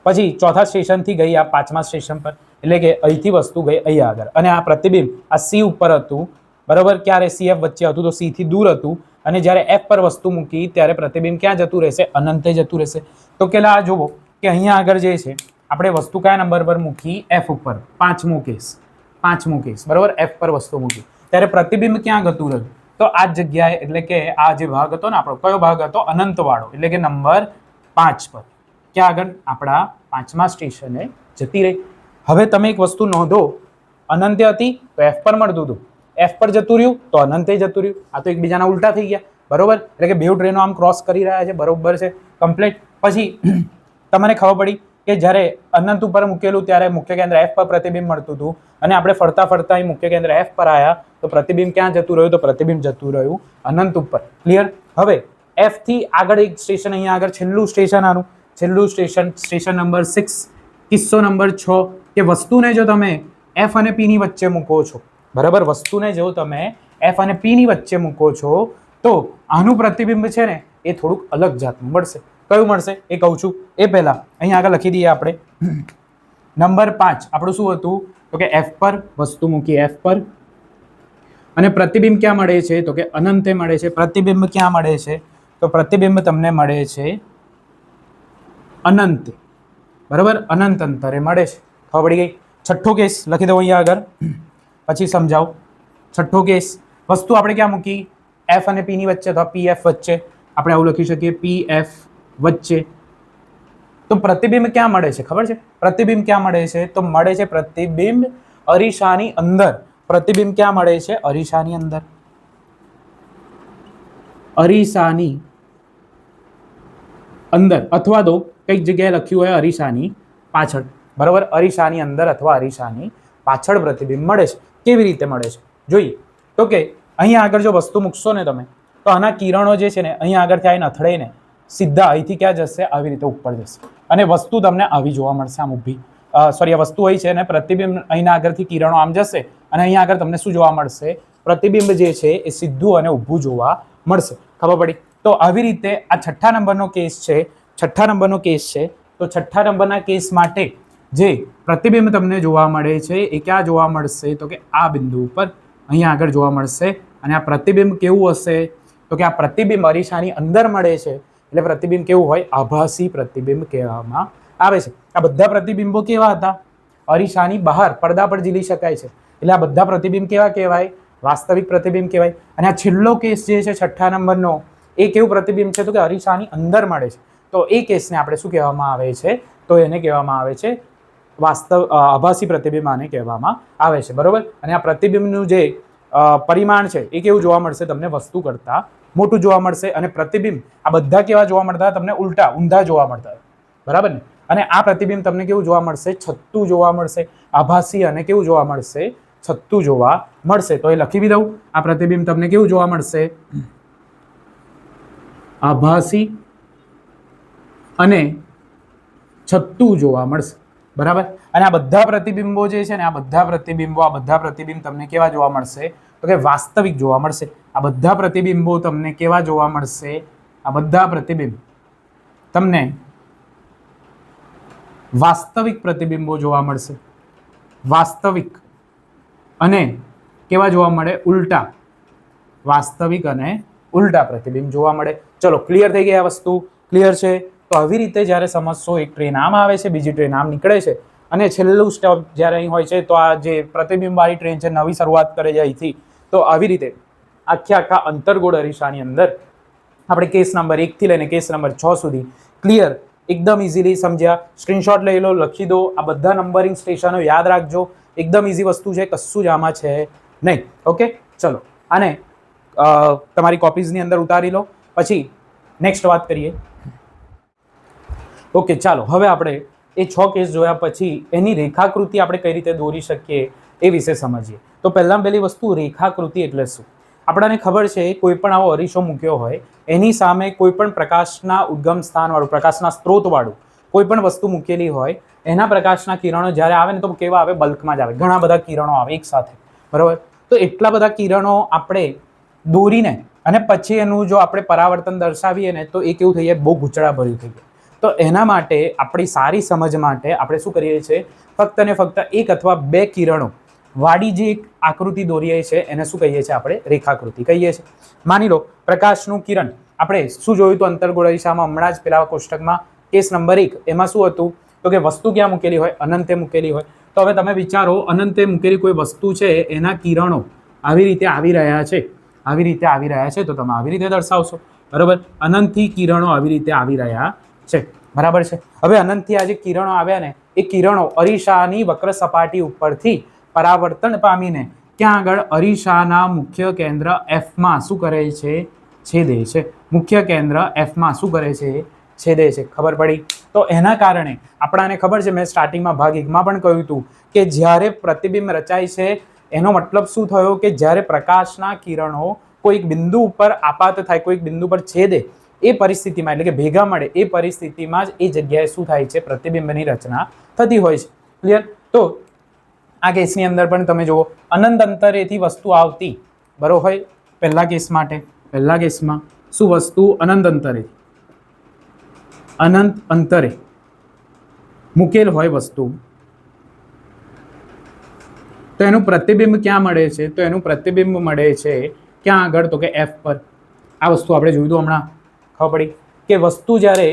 પછી ચોથા સ્ટેશનથી ગઈ આ પાંચમા સ્ટેશન પર, એટલે કે અહીંથી વસ્તુ ગઈ અહીંયા આગળ, અને આ પ્રતિબિંબ આ સી ઉપર હતું, બરાબર. ક્યારે? CF વચ્ચે હતું, તો સી થી દૂર હતું. અને જ્યારે F પર વસ્તુ મૂકી ત્યારે પ્રતિબિંબ ક્યાં જતું રહેશે? અનંતે જતું રહેશે. તો કેલા આ જુઓ કે અહીંયા આગળ જે છે આપણે વસ્તુ કયા નંબર પર મૂકી? F ઉપર. પાંચમો કેસ, બરાબર. F પર વસ્તુ મૂકી ત્યારે પ્રતિબિંબ ક્યાં જતું રહ્યું? તો આ જગ્યાએ, એટલે કે આ જે ભાગ હતો ને આપણો, કયો ભાગ હતો? અનંતવાળો, એટલે કે નંબર 5 પર. ક્યાં આગળ? આપણા પાંચમા સ્ટેશને જતી રહી. હવે તમે એક વસ્તુ નોંધો, અનંતે હતી તો F પર મળતું હતું, F પર જતું રહ્યું તો અનંતે જતું રહ્યું. આ તો એકબીજાના ઉલટા થઈ ગયા, બરોબર. એટલે કે બે ટ્રેનો આમ ક્રોસ કરી રહ્યા છે, બરોબર છે, કમ્પ્લીટ. પછી તમને ખબર પડી કે જ્યારે અનંત ઉપર મૂકેલું ત્યારે મુખ્ય કેન્દ્ર F પર પ્રતિબિંબ મળતું હતું, અને આપણે ફરતા ફરતા અહીં મુખ્ય કેન્દ્ર F પર આવ્યા તો પ્રતિબિંબ ક્યાં જતું રહ્યું? તો પ્રતિબિંબ જતું રહ્યું અનંત ઉપર. ક્લિયર? હવે F થી આગળ એક સ્ટેશન, અહીંયા આગળ છેલ્લું સ્ટેશન આનું, છેલ્લું સ્ટેશન નંબર 6. કિસ્સો નંબર 6 કે વસ્તુને જો તમે F અને P ની વચ્ચે મૂકો છો, બરાબર, વસ્તુને જો તમે F અને P ની વચ્ચે મૂકો છો તો આનું પ્રતિબિંબ છે ને એ થોડુંક અલગ જાતનું મળશે. કયું મળશે એ કહું છું. એ પહેલા અહીંયા આગળ લખી દઈએ આપણે. નંબર 5 આપણું શું હતું? તો કે F પર વસ્તુ મૂકી, F પર, અને પ્રતિબિંબ ક્યાં મળે છે? તો કે અનંતે મળે છે. પ્રતિબિંબ ક્યાં મળે છે? તો પ્રતિબિંબ તમને મળે છે અનંતે, બરાબર, અનંત અંતરે મળે છે. ખબર પડી ગઈ? છઠ્ઠો કેસ લખી દો અહીંયા આગળ, પછી સમજાવ. છઠ્ઠો કેસ, વસ્તુ આપણે ક્યાં મૂકી? F અને P ની વચ્ચે, અથવા PF વચ્ચે. આપણે આવું લખી શકીએ, PF વચ્ચે. તો પ્રતિબિંબ ક્યાં મળે છે? ખબર છે પ્રતિબિંબ ક્યાં મળે છે? તો મળે છે પ્રતિબિંબ અરીસાની અંદર. પ્રતિબિંબ ક્યાં મળે છે? અરીસાની અંદર. અરીસાની અંદર, અથવા તો કઈક જગ્યાએ લખ્યું હોય અરીસાની પાછળ, બરાબર. અરીસાની અંદર અથવા અરીસાની પાછળ પ્રતિબિંબ મળે છે. કેવી રીતે મળે છે જોઈએ. તો કે અહીંયા આગળ જો વસ્તુ મૂકશો ને તમે, તો આના કિરણો જે છે ને અહીંયા આગળથી આવીને અથડાઈને સીધા અહીંથી ક્યાં જશે? આવી રીતે ઉપર જશે, અને વસ્તુ તમને આવી જોવા મળશે, આમ ઊભી. સોરી, આ વસ્તુ અહીં છે અને પ્રતિબિંબ અહીંના આગળથી કિરણો આમ જશે, અને અહીંયા આગળ તમને શું જોવા મળશે? પ્રતિબિંબ જે છે એ સીધું અને ઊભું જોવા મળશે. ખબર પડી? તો આવી રીતે આ છઠ્ઠા નંબરનો કેસ છે. છઠ્ઠા નંબરનો કેસ છે. તો છઠ્ઠા નંબરના કેસ માટે જે પ્રતિબિંબ તમને જોવા મળે છે એ ક્યાં જોવા મળશે? તો કે આ બિંદુ ઉપર અહીંયા આગળ જોવા મળશે. અને આ પ્રતિબિંબ કેવું હશે? તો કે આ પ્રતિબિંબ અરીસાની અંદર મળે છે, એટલે પ્રતિબિંબ કેવું હોય? આભાસી પ્રતિબિંબ કહેવામાં આવે છે. આ બધા પ્રતિબિંબો કેવા હતા? અરીસાની બહાર પડદા પર ઝીલી શકાય છે, એટલે આ બધા પ્રતિબિંબ કેવા કહેવાય? વાસ્તવિક પ્રતિબિંબ કહેવાય. અને આ છેલ્લો કેસ જે છે છઠ્ઠા નંબરનો, એ કેવું પ્રતિબિંબ છે? તો કે અરીસાની અંદર મળે છે. તો એ કેસને આપણે શું કહેવામાં આવે છે? તો એને કહેવામાં આવે છે આભાસી પ્રતિબિંબ, આને કહેવામાં આવે છે, બરોબર. અને આ પ્રતિબિંબનું જે પરિમાણ છે એ કેવું જોવા મળશે? તમને વસ્તુ કરતા મોટું જોવા મળશે. અને પ્રતિબિંબ આ બધા કેવા જોવા મળતા? તમને ઉલટા, ઊંધા જોવા મળતા, બરાબર ને. અને આ પ્રતિબિંબ તમને કેવું જોવા મળશે? છતું જોવા મળશે. આભાસી અને કેવું જોવા મળશે? છતું જોવા મળશે. તો એ લખી બી દઉં. આ પ્રતિબિંબ તમને કેવું જોવા મળશે? આભાસી અને છતું જોવા મળશે, બરાબર. અને આ બધા પ્રતિબિંબો જે છે ને, આ બધા પ્રતિબિંબ તમને કેવા જોવા મળશે? તો કે વાસ્તવિક જોવા મળશે. આ બધા પ્રતિબિંબો તમને કેવા જોવા મળશે? આ બધા પ્રતિબિંબ તમને વાસ્તવિક પ્રતિબિંબો જોવા મળશે. વાસ્તવિક અને કેવા જોવા મળે? ઉલટા. વાસ્તવિક અને ઉલટા પ્રતિબિંબ જોવા મળે. ચલો, ક્લિયર થઈ ગઈ આ વસ્તુ? ક્લિયર છે? તો આવી રીતે જ્યારે સમજશો, એક ટ્રેન આમ આવે છે, બીજી ટ્રેન આમ નીકળે છે, અને છેલ્લું સ્ટોપ જ્યારે અહીં હોય છે, તો આ જે પ્રતિબિંબવાળી ટ્રેન છે નવી શરૂઆત કરે છે અહીંથી. તો આવી રીતે આખા અંતર્ગોળ અરીસાની અંદર આપણે કેસ નંબર 1 થી લઈને કેસ નંબર 6 સુધી ક્લિયર એકદમ ઇઝીલી સમજ્યા. સ્ક્રીનશોટ લઈ લો, લખી દો. આ બધા નંબરિંગ સ્ટેશનો યાદ રાખજો. એકદમ ઇઝી વસ્તુ છે, કશું જ આમાં છે નહીં. ઓકે, ચલો આને તમારી કોપીઝની અંદર ઉતારી લો. પછી નેક્સ્ટ વાત કરીએ. ઓકે, ચાલો હવે આપણે એ 6 કેસ જોયા પછી એની રેખાકૃતિ આપણે કઈ રીતે દોરી શકીએ એ વિશે સમજીએ. તો પહેલામાં પહેલી વસ્તુ, રેખાકૃતિ એટલે શું? આપણને ખબર છે કોઈ પણ આવો અરીસો મૂક્યો હોય એની સામે કોઈ પણ પ્રકાશના ઉદ્ગમ સ્થાનવાળું, પ્રકાશના સ્ત્રોતવાળું કોઈ પણ વસ્તુ મૂકેલી હોય, એના પ્રકાશના કિરણો જ્યારે આવે ને તો કેવા આવે? બલ્કમાં જ આવે. ઘણા બધા કિરણો આવે એક સાથે, બરાબર? તો એટલા બધા કિરણો આપણે દોરીને અને પછી એનું જો આપણે પરાવર્તન દર્શાવીએ ને તો એ કેવું થઈ જાય? બહુ ગૂંચળા ભર્યું થઈ જાય. તો એના માટે આપણી સારી સમજ માટે આપણે શું કરીએ છીએ? ફક્ત ને ફક્ત એક અથવા બે કિરણો વાળી જે એક આકૃતિ દોરીએ છીએ એને શું કહીએ છીએ? આપણે રેખાકૃતિ કહીએ છીએ. માની લો પ્રકાશનું કિરણ, આપણે શું જોયું હતું અંતર્ગોળ અરીસામાં હમણાં જ પેલા કોષ્ટકમાં કેસ નંબર 1, એમાં શું હતું? તો કે વસ્તુ ક્યાં મૂકેલી હોય? અનંતે મૂકેલી હોય. તો હવે તમે વિચારો, અનંતે મૂકેલી કોઈ વસ્તુ છે એના કિરણો આવી રીતે આવી રહ્યા છે, આવી રીતે આવી રહ્યા છે, તો તમે આવી રીતે દર્શાવશો, બરાબર? અનંતથી કિરણો આવી રીતે આવી રહ્યા છે, બરાબર છે? હવે અનંતથી આ જે કિરણો આવ્યા ને એ કિરણો અરીસાની વક્ર સપાટી ઉપરથી પરાવર્તન પામીને ક્યાં આગળ? અરીસાના મુખ્ય કેન્દ્ર Fમાં શું કરે છે? છેદે છે. મુખ્ય કેન્દ્ર Fમાં શું કરે છે? છેદે છે. ખબર પડી? તો એના કારણે આપણાને ખબર છે, મેં સ્ટાર્ટિંગમાં ભાગ 1માં પણ કહ્યું હતું કે જ્યારે પ્રતિબિંબ રચાય છે એનો મતલબ શું થયો? કે જ્યારે પ્રકાશના કિરણો કોઈક બિંદુ ઉપર આપાત થાય, કોઈક બિંદુ પર છેદે, એ પરિસ્થિતિમાં એટલે કે ભેગા મળે એ પરિસ્થિતિમાં જ એ જગ્યાએ શું થાય છે? પ્રતિબિંબની રચના થતી હોય છે. ક્લિયર? તો આ કેસની અંદર પણ તમે જુઓ, અનંત અંતરેથી વસ્તુ આવતી, બરોબર હોય? પહેલા કેસ માટે, પહેલા કેસમાં શું વસ્તુ? અનંત અંતરે, અનંત અંતરે મૂકેલ હોય વસ્તુ, તો એનું પ્રતિબિંબ ક્યાં મળે છે? તો એનું પ્રતિબિંબ મળે છે ક્યાં આગળ? તો કે F પર. આ વસ્તુ આપણે જોયું હતું હમણાં. ખબર પડી કે વસ્તુ જ્યારે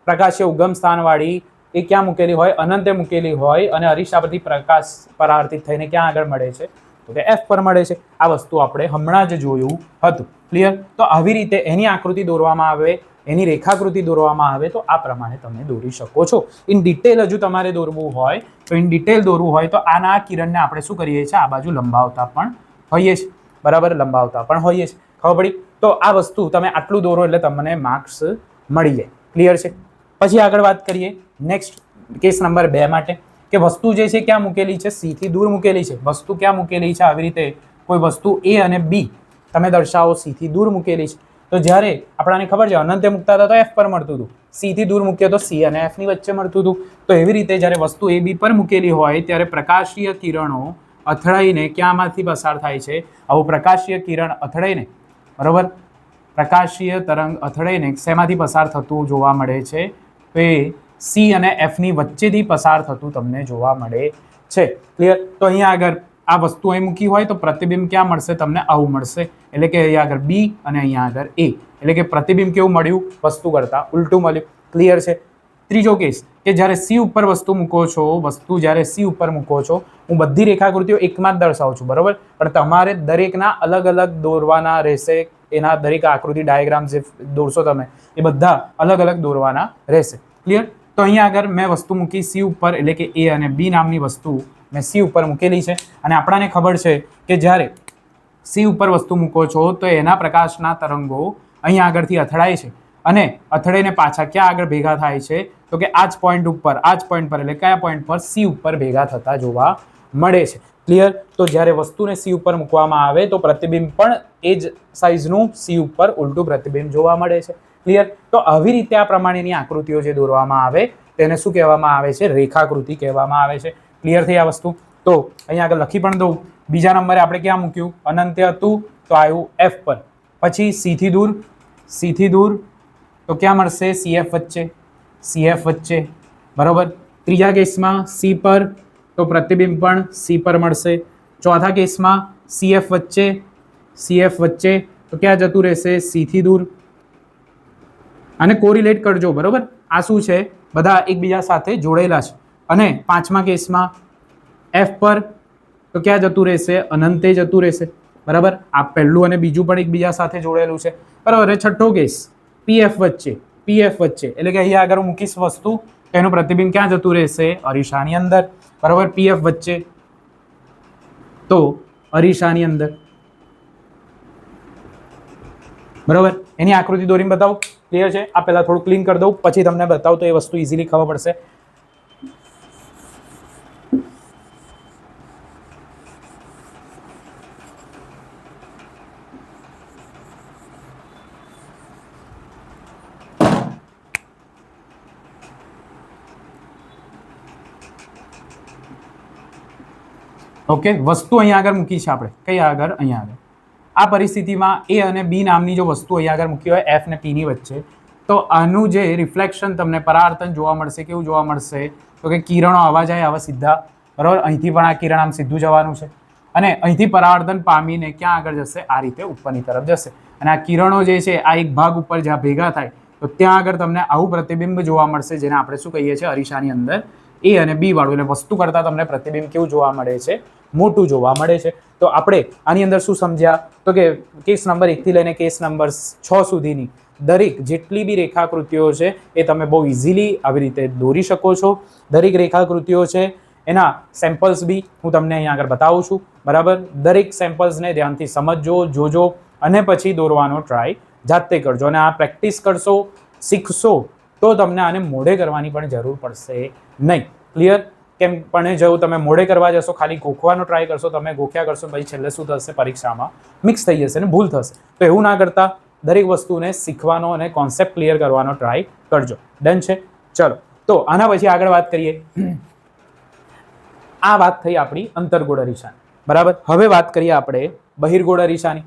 પ્રકાશીય ઉગમ સ્થાનવાળી એ ક્યાં મૂકેલી હોય? અનંતે મૂકેલી હોય અને અરીસા પરથી પ્રકાશ પરાવર્તિત થઈને ક્યાં આગળ મળે છે? તો કે F પર મળે છે. આ વસ્તુ આપણે હમણાં જ જોયું હતું. ક્લિયર? તો આવી રીતે એની આકૃતિ દોરવામાં આવે, એની રેખાકૃતિ દોરવામાં આવે તો આ પ્રમાણે તમે દોરી શકો છો. ઇન ડિટેલ હજુ તમારે દોરવું હોય તો ઇન ડિટેલ દોરવું હોય તો આના કિરણને આપણે શું કરીએ છીએ? આ બાજુ લંબાવતા પણ હોઈએ છીએ, બરાબર? લંબાવતા પણ હોઈએ છીએ. ખબર પડી? તો આ વસ્તુ તમે આટલું દોરો એટલે તમને માર્ક્સ મળી જાય. ક્લિયર છે? પછી આગળ વાત કરીએ નેક્સ્ટ કેસ નંબર 2 માટે, કે વસ્તુ જે છે ક્યાં મૂકેલી છે? C થી દૂર મૂકેલી છે. વસ્તુ ક્યાં મૂકેલી છે? આવી રીતે કોઈ વસ્તુ A અને B તમે દર્શાવો, C થી દૂર મૂકેલી છે. તો જ્યારે આપણને ખબર છે અનંતે મૂકતા હતા તો F પર મળતું હતું, C થી દૂર મૂકીએ તો C અને F ની વચ્ચે મળતું હતું. તો એવી રીતે જ્યારે વસ્તુ A B પર મૂકેલી હોય ત્યારે પ્રકાશીય કિરણો અથડાઈને ક્યાંમાંથી પસાર થાય છે? આવું પ્રકાશીય કિરણ અથડાઈને, બરોબર? પ્રકાશીય તરંગ અથડાઈને શેમાંથી પસાર થતું જોવા મળે છે? તો એ C અને F ની વચ્ચેથી પસાર થતું તમને જોવા મળે છે. ક્લિયર? તો અહીંયા આગળ આ વસ્તુ અહીં મૂકી હોય તો પ્રતિબિંબ ક્યાં મળશે? તમને આવું મળશે. એટલે કે અહીંયા આગળ B અને અહીંયા આગળ A. એટલે કે પ્રતિબિંબ કેવું મળ્યું? વસ્તુ કરતા ઉલટું મળ્યું. ક્લિયર છે? ત્રીજો કેસ, કે જ્યારે C ઉપર વસ્તુ મૂકો છો, વસ્તુ જ્યારે C ઉપર મૂકો છો, હું બધી રેખાકૃતિઓ એકમાં જ દર્શાવું છું, બરોબર? પણ તમારે દરેકના અલગ અલગ દોરવાના રહેશે. એના દરેક આકૃતિ ડાયાગ્રામ જે દોરશો તમે એ બધા અલગ અલગ દોરવાના રહેશે. ક્લિયર? તો અહીંયા આગળ મેં વસ્તુ મૂકી C ઉપર, એટલે કે A અને B નામની વસ્તુ મેં C ઉપર મૂકેલી છે. અને આપણાને ખબર છે કે જ્યારે C ઉપર વસ્તુ મૂકો છો તો એના પ્રકાશના તરંગો અહીંયા આગળથી અથડાય છે અને અથડાઈને પાછા ક્યાં આગળ ભેગા થાય છે? તો કે આ જ પોઈન્ટ ઉપર, આ જ પોઈન્ટ પર, એટલે કયા પોઈન્ટ પર? C ઉપર ભેગા થતા જોવા મળે છે. ક્લિયર? તો જ્યારે વસ્તુને C ઉપર મૂકવામાં આવે તો પ્રતિબિંબ પણ એ જ સાઇઝનું C ઉપર ઉલટું પ્રતિબિંબ જોવા મળે છે. ક્લિયર? તો આવી રીતે આ પ્રમાણેની આકૃતિઓ જે દોરવામાં આવે તેને શું કહેવામાં આવે છે? રેખાકૃતિ કહેવામાં આવે છે. ક્લિયર થઈ આ વસ્તુ? તો અહીંયા આગળ લખી પણ દઉં. બીજા નંબરે આપણે ક્યાં મૂક્યું? અનંતે હતું તો આવ્યું F પર. પછી C થી દૂર, C થી દૂર તો ક્યાં મળશે? CF વચ્ચે, CF વચ્ચે, બરોબર? ત્રીજા કેસમાં C પર તો પ્રતિબિંબ પણ C પર મળશે. ચોથા કેસમાં CF વચ્ચે, CF વચ્ચે તો ક્યાં જતું રહેશે? C થી દૂર. આને કોરિલેટ કરજો, બરોબર? આ શું છે? બધા એકબીજા સાથે જોડેલા છે. અને પાંચમા કેસમાં F પર તો ક્યાં જતું રહેશે? અનંતે જતું રહેશે, બરાબર? આ પહેલું અને બીજું પણ એકબીજા સાથે જોડેલું છે, બરાબર? છઠ્ઠો કેસ, પીએફ વચ્ચે એટલે કે અહીંયા આગળ હું મૂકીશ વસ્તુ તો એનું પ્રતિબિંબ ક્યાં જતું રહેશે? અરીસાની અંદર. બરાબર, પીએફ વચ્ચે તો અરીસાની અંદર. બરાબર, એની આકૃતિ દોરીને બતાવો. ક્લિયર છે? આ પહેલા થોડું ક્લીન કરી દઉં, પછી તમને બતાવું તો એ વસ્તુ ઇઝીલી ખબર પડશે. ઓકે, વસ્તુ અહીંયા આગળ મૂકી છે આપણે. કઈ આગળ? અહીંયા આગળ. આ પરિસ્થિતિમાં એ અને બી નામની જો વસ્તુ અહીંયા આગળ મૂકી હોય એફ ને પીની વચ્ચે, તો આનું જે રિફ્લેક્શન તમને પરાવર્તન જોવા મળશે. કેવું જોવા મળશે? તો કે કિરણો આવા જાય, આવા સીધા. બરાબર, અહીંથી પણ આ કિરણ આમ સીધું જવાનું છે અને અહીંથી પરાવર્તન પામીને ક્યાં આગળ જશે? આ રીતે ઉપરની તરફ જશે. અને આ કિરણો જે છે આ એક ભાગ ઉપર જ્યાં ભેગા થાય તો ત્યાં આગળ તમને આવું પ્રતિબિંબ જોવા મળશે, જેને આપણે શું કહીએ છીએ? અરીસાની અંદર એ અને બી વાળું. એટલે વસ્તુ કરતા તમને પ્રતિબિંબ કેવું જોવા મળે છે? મોટું જોવા મળે છે. તો આપણે આની અંદર શું સમજ્યા? તો કે કેસ નંબર 1 થી લઈને કેસ નંબર 6 સુધીની દરેક જેટલી બી રેખાકૃતિઓ છે એ તમે બહુ ઇઝીલી આવી રીતે દોરી શકો છો. દરેક રેખાકૃતિઓ છે એના સેમ્પલ્સ બી હું તમને અહીંયા આગળ બતાવું છું. બરાબર, દરેક સેમ્પલ્સને ધ્યાનથી સમજજો, જોજો અને પછી દોરવાનો ટ્રાય જાતે કરજો. અને આ પ્રેક્ટિસ કરશો, શીખશો તો તમને આને મોઢે કરવાની પણ જરૂર પડશે નહીં. ક્લિયર? કેમ પણ જો તમે મોઢે કરવા જશો, ખાલી ગોખવાનો ટ્રાય કરશો, તમે ગોખ્યા કરશો, પછી છેલ્લે શું થશે? પરીક્ષામાં મિક્સ થઈ જશે ને ભૂલ થશે. તો એવું ના કરતા દરેક વસ્તુને શીખવાનો અને કોન્સેપ્ટ ક્લિયર કરવાનો ટ્રાય કરજો. ડન છે? ચલો, તો આના પછી આગળ વાત કરીએ. આ વાત થઈ આપણી અંતર્ગોળ અરીસાની. બરાબર, હવે વાત કરીએ આપણે બહિર્ગોળ અરીસાની.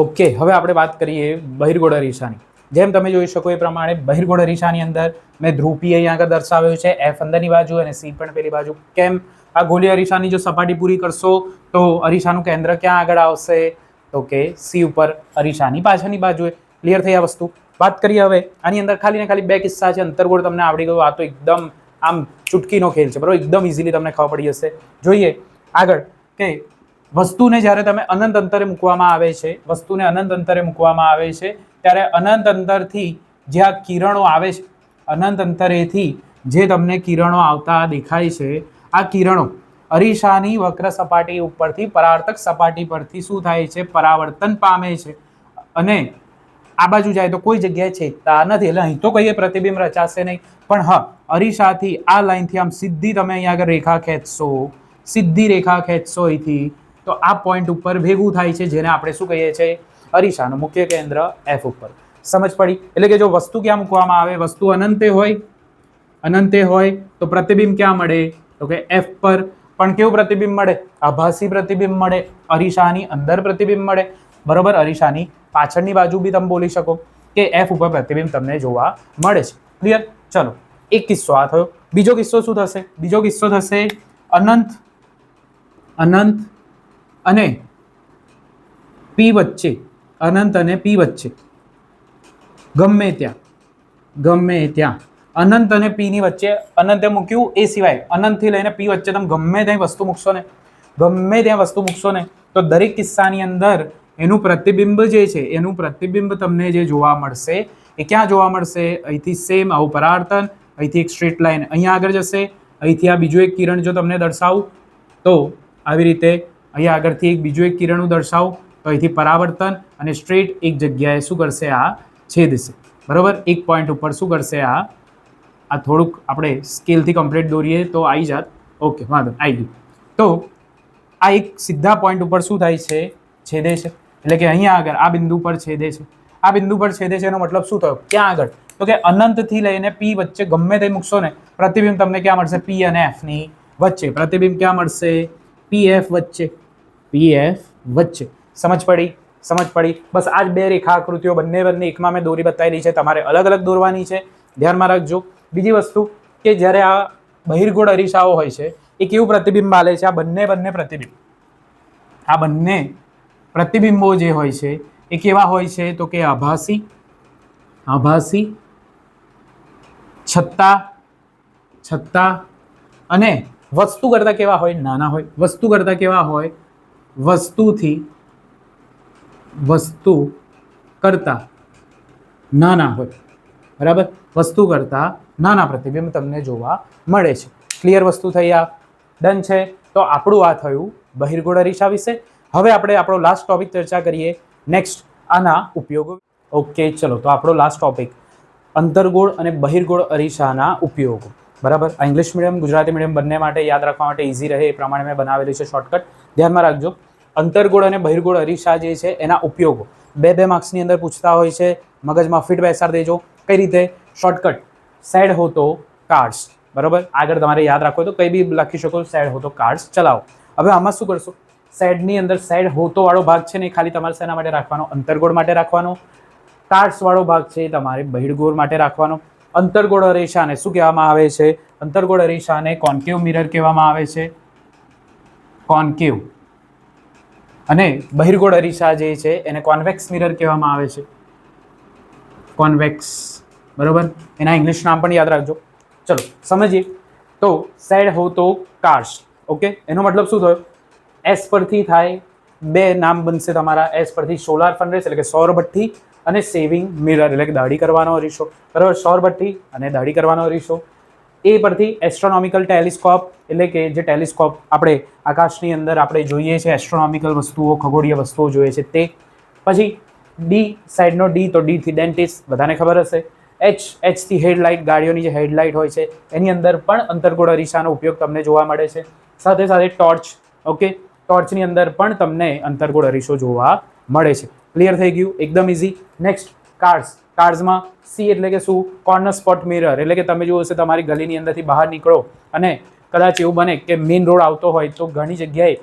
ઓકે, હવે આપણે વાત કરીએ બહિર્ગોળ અરીસાની. જેમ તમે જોઈ શકો એ પ્રમાણે બહિર્ગોળ અરીસાની અંદર મેં ધ્રુવી અહીંયા આગળ દર્શાવ્યો છે, એફ અંદરની બાજુ અને સી પણ પેલી બાજુ. કેમ? આ ગોળી અરીસાની જો સપાટી પૂરી કરશો તો અરીસાનું કેન્દ્ર ક્યાં આગળ આવશે? તો કે સી ઉપર, અરીસાની પાછળની બાજુએ. ક્લિયર થઈ આ વસ્તુ? વાત કરીએ હવે આની અંદર ખાલી ને ખાલી 2 કિસ્સા છે. અંતર્ગોળ તમને આવડી ગયો, આ તો એકદમ આમ ચૂટકીનો ખેલ છે. બરાબર, એકદમ ઇઝીલી તમને ખબર પડી જશે. જોઈએ આગળ કે વસ્તુને જ્યારે તમે અનંત અંતરે મૂકવામાં આવે છે, વસ્તુને અનંત અંતરે મૂકવામાં આવે છે ત્યારે અનંત અંતરથી જે આ કિરણો આવે છે, અનંત અંતરેથી જે તમને કિરણો આવતા દેખાય છે, આ કિરણો અરીસાની વક્ર સપાટી ઉપરથી પરાવર્તક સપાટી પરથી શું થાય છે? પરાવર્તન પામે છે અને આ બાજુ જાય તો કોઈ જગ્યાએ છેદતા નથી. એટલે અહીં તો કહીએ પ્રતિબિંબ રચાશે નહીં, પણ હા, અરીસાથી આ લાઈનથી આમ સીધી તમે અહીંયા આગળ રેખા ખેંચશો, સીધી રેખા ખેંચશો અહીંથી, તો આ પોઈન્ટ ઉપર ભેગું થાય છે, જેને આપણે શું કહીએ છીએ? અરીસાનું મુખ્ય કેન્દ્ર એફ ઉપર. સમજ પડી? એટલે કે જો વસ્તુ ક્યાં મૂકવામાં આવે, વસ્તુ અનંતે હોય તો પ્રતિબિંબ ક્યાં મળે? તો કે એફ પર. પણ કેવું પ્રતિબિંબ મળે? આભાસી પ્રતિબિંબ મળે. અરીસાની અંદર પ્રતિબિંબ મળે. બરોબર, અરીસાની પાછળની બાજુ બી તમે બોલી શકો કે એફ ઉપર પ્રતિબિંબ તમને જોવા મળે છે. ક્લિયર? ચલો, એક કિસ્સો આ થયો. બીજો કિસ્સો શું થશે? બીજો કિસ્સો થશે અનંત અને પી વચ્ચે. અનંત અને પી વચ્ચે ગમે ત્યાં અનંત અને પી ની વચ્ચે, અનંતે મૂક્યું એ સિવાય અનંતથી લઈને પી વચ્ચે તમે ગમે ત્યાં વસ્તુ મૂકશો ને તો દરેક કિસ્સાની અંદર એનું પ્રતિબિંબ જે છે, એનું પ્રતિબિંબ તમને જે જોવા મળશે એ ક્યાં જોવા મળશે? અહીંથી સેમ આવું પરાવર્તન, અહીંથી એક સ્ટ્રેટ લાઈન અહીંયા આગળ જશે, અહીંથી આ બીજું એક કિરણ જો તમને દર્શાવું તો આવી રીતે અહીંયા આગળથી એક બીજું એક કિરણ દર્શાવું તો અહીંથી પરાવર્તન અને સ્ટ્રેટ એક જગ્યાએ શું કરશે? આ છેદશે. બરાબર, એક પોઈન્ટ ઉપર શું કરશે? આ થોડુંક આપણે સ્કેલથી કમ્પ્લીટ દોરીએ તો આવી જાત. ઓકે, વાંધો આવી ગયું. તો આ એક સીધા પોઈન્ટ ઉપર શું થાય છે? છેદે છે. એટલે કે અહીંયા આગળ આ બિંદુ પર છેદે છે. આ બિંદુ પર છેદે છે એનો મતલબ શું થયો? ક્યાં આગળ? તો કે અનંતથી લઈને પી વચ્ચે ગમે તે મૂકશો ને પ્રતિબિંબ તમને ક્યાં મળશે? પી અને એફ ની વચ્ચે. પ્રતિબિંબ ક્યાં મળશે? પી એફ વચ્ચે. સમજ પડી? બસ આ જ 2 રેખાકૃતિઓ બંને એકમાં મેં દોરી બતાવેલી છે. તમારે અલગ અલગ દોરવાની છે, ધ્યાનમાં રાખજો. બીજી વસ્તુ કે જ્યારે આ બહિર્ગોળ અરીસાઓ હોય છે એ કેવું પ્રતિબિંબ આલે છે? આ બંને પ્રતિબિંબો જે હોય છે એ કેવા હોય છે? તો કે આભાસી છતાં અને વસ્તુ કરતા કેવા હોય? નાના હોય. વસ્તુ કરતા કેવા હોય? વસ્તુ કરતા નાના હોય, બરાબર, વસ્તુ કરતાં નાના પ્રતિબિંબ તમને જોવા મળે છે. ક્લિયર વસ્તુ થઈ? આ ડન છે. તો આપણું આ થયું બહિર્ગોળ અરીસા વિશે. હવે આપણે આપણો લાસ્ટ ટોપિક ચર્ચા કરીએ નેક્સ્ટ આના ઉપયોગો. ઓકે, ચલો, તો આપણો લાસ્ટ ટોપિક અંતર્ગોળ અને બહિર્ગોળ અરીસાના ઉપયોગો. બરાબર, આ ઇંગ્લિશ મીડિયમ ગુજરાતી મીડિયમ બંને માટે યાદ રાખવા માટે ઇઝી રહે એ પ્રમાણે મેં બનાવેલી છે શોર્ટકટ. ધ્યાનમાં રાખજો, અંતર્ગોળ અને બહિર્ગોળ અરીસા જે છે એના ઉપયોગો 2 માર્ક્સની અંદર પૂછતા હોય છે. મગજમાં ફિટ બેસાડી દેજો. કઈ રીતે? શોર્ટકટ, સેડ હો તો કાર્ડ્સ. બરાબર, આગળ તમારે યાદ રાખો તો કઈ બી લખી શકો, સેડ હો તો કાર્ડ્સ ચલાવો. હવે આમાં શું કરશો? સેડની અંદર સેડ હોતો વાળો ભાગ છે ને એ ખાલી તમારે શેના માટે રાખવાનો? અંતર્ગોળ માટે રાખવાનો. કાર્ડ્સ વાળો ભાગ છે એ તમારે બહિર્ગોળ માટે રાખવાનો. અંતર્ગોળ અરીસાને શું કહેવામાં આવે છે? અંતર્ગોળ અરીસાને કોન્કેવ મિરર કહેવામાં આવે છે, કોન્કેવ. અને બહિર્ગોળ અરીસા જે છે એને કોન્વેક્સ મિરર કહેવામાં આવે છે, કોન્વેક્સ. બરાબર, એના ઇંગ્લિશ નામ પણ યાદ રાખજો. ચલો સમજીએ. તો સેડ હો તો કાર્ડ્સ. ઓકે, એનો મતલબ શું થયો? એસ પરથી થાય, 2 નામ બનશે તમારા. એસ પરથી સોલાર ફર્નેસ એટલે કે સૌરભઠ્ઠી અને સેવિંગ મિરર એટલે કે દાઢી કરવાનો અરીસો. બરાબર, સૌરભઠ્ઠી અને દાઢી કરવાનો અરીસો. એ પરથી એસ્ટ્રોનોમિકલ ટેલિસ્કોપ એટલે કે જે ટેલિસ્કોપ આપણે આકાશની અંદર આપણે જોઈએ છે, એસ્ટ્રોનોમિકલ વસ્તુઓ, ખગોળીય વસ્તુઓ જોઈએ છે તે. પછી ડી સાઈડનો ડી, તો ડીથી ડેન્ટિસ્ટ, બધાને ખબર હશે. એચથી હેડલાઇટ, ગાડીઓની જે હેડલાઇટ હોય છે એની અંદર પણ અંતર્ગોળ અરીસાનો ઉપયોગ તમને જોવા મળે છે. સાથે સાથે ટોર્ચ. ઓકે, ટોર્ચની અંદર પણ તમને અંતર્ગોળ અરીસો જોવા મળે છે. ક્લિયર થઈ ગયું? એકદમ ઇઝી. Next cards. કાર્ડ્સમાં સી એટલે કે શું? કોર્નર સ્પોટ મિરર એટલે કે તમે જુઓ હશે તમારી ગલીની અંદરથી બહાર નીકળો અને કદાચ એવું બને કે મેઇન રોડ આવતો હોય તો ઘણી જગ્યાએ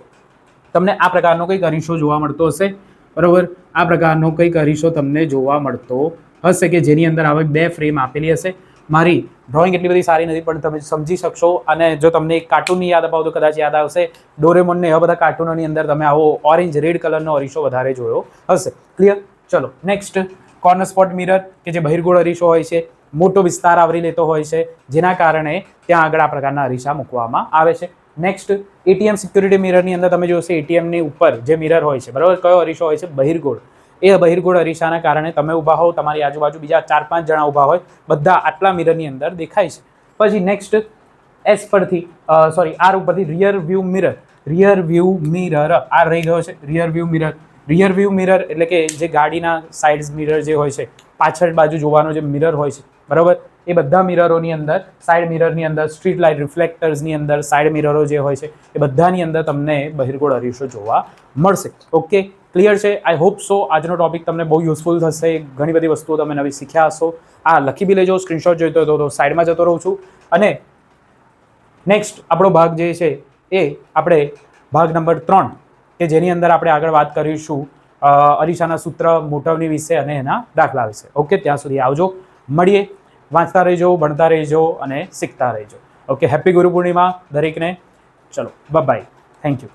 તમને આ પ્રકારનો કંઈક અરીસો જોવા મળતો હશે. બરાબર, આ પ્રકારનો કંઈક અરીસો તમને જોવા મળતો હશે કે જેની અંદર આવી 2 ફ્રેમ આપેલી હશે. મારી ડ્રોઈંગ એટલી બધી સારી નથી પણ તમે સમજી શકશો. અને જો તમને એક કાર્ટૂનની યાદ અપાવો તો કદાચ યાદ આવશે, ડોરેમોન ને એવા બધા કાર્ટૂનોની અંદર તમે આવો ઓરેન્જ રેડ કલરનો અરીસો વધારે જોયો હશે. ક્લિયર? ચલો નેક્સ્ટ, કોર્નર સ્પોટ મિરર કે જે બહિર્ગોળ અરીસો હોય છે, મોટો વિસ્તાર આવરી લેતો હોય છે જેના કારણે ત્યાં આગળ આ પ્રકારના અરીસા મૂકવામાં આવે છે. નેક્સ્ટ, એટીએમ સિક્યુરિટી મિરરની અંદર તમે જોશો એટીએમની ઉપર જે મિરર હોય છે, બરાબર, કયો અરીસો હોય છે? બહિર્ગોળ. એ બહિર્ગોળ અરીસાના કારણે તમે ઊભા હો, તમારી આજુબાજુ બીજા 4-5 જણા ઊભા હોય, બધા આટલા મિરરની અંદર દેખાય છે. પછી નેક્સ્ટ, એસ પરથી આર ઉપરથી rear view mirror. Rear view mirror આ રહી ગયો છે, rear view mirror. Rear view mirror એટલે કે જે ગાડીના સાઇડ મિરર જે હોય છે, પાછળ બાજુ જોવાનો જે મિરર હોય છે, બરાબર, એ બધા મિરરોની અંદર, સાઇડ મિરરની અંદર, સ્ટ્રીટ લાઇટ રિફ્લેક્ટર્સની અંદર સાઇડ મિરરો જે હોય છે એ બધાની અંદર તમને બહિર્ગોળ અરીસો જોવા મળશે. ઓકે, ક્લિયર છે? આઈ હોપ સો આજનો ટોપિક તમને બહુ યુઝફુલ થશે. ઘણી બધી વસ્તુઓ તમે નવી શીખ્યા હશો. આ લખી બી લેજો, સ્ક્રીનશોટ જોઈતો હતો તો સાઈડમાં જતો રહું છું. અને નેક્સ્ટ આપણો ભાગ જે છે એ આપણે ભાગ નંબર 3 કે જેની અંદર આપણે આગળ વાત કરીશું અરીસાના સૂત્ર, મોટવની વિશે અને એના દાખલા વિશે. ઓકે, ત્યાં સુધી આવજો, મળીએ. વાંચતા રહેજો, ભણતા રહેજો અને શીખતા રહેજો. ઓકે, હેપી ગુરુ પૂર્ણિમા દરેકને. ચલો બાય, થેન્ક યુ.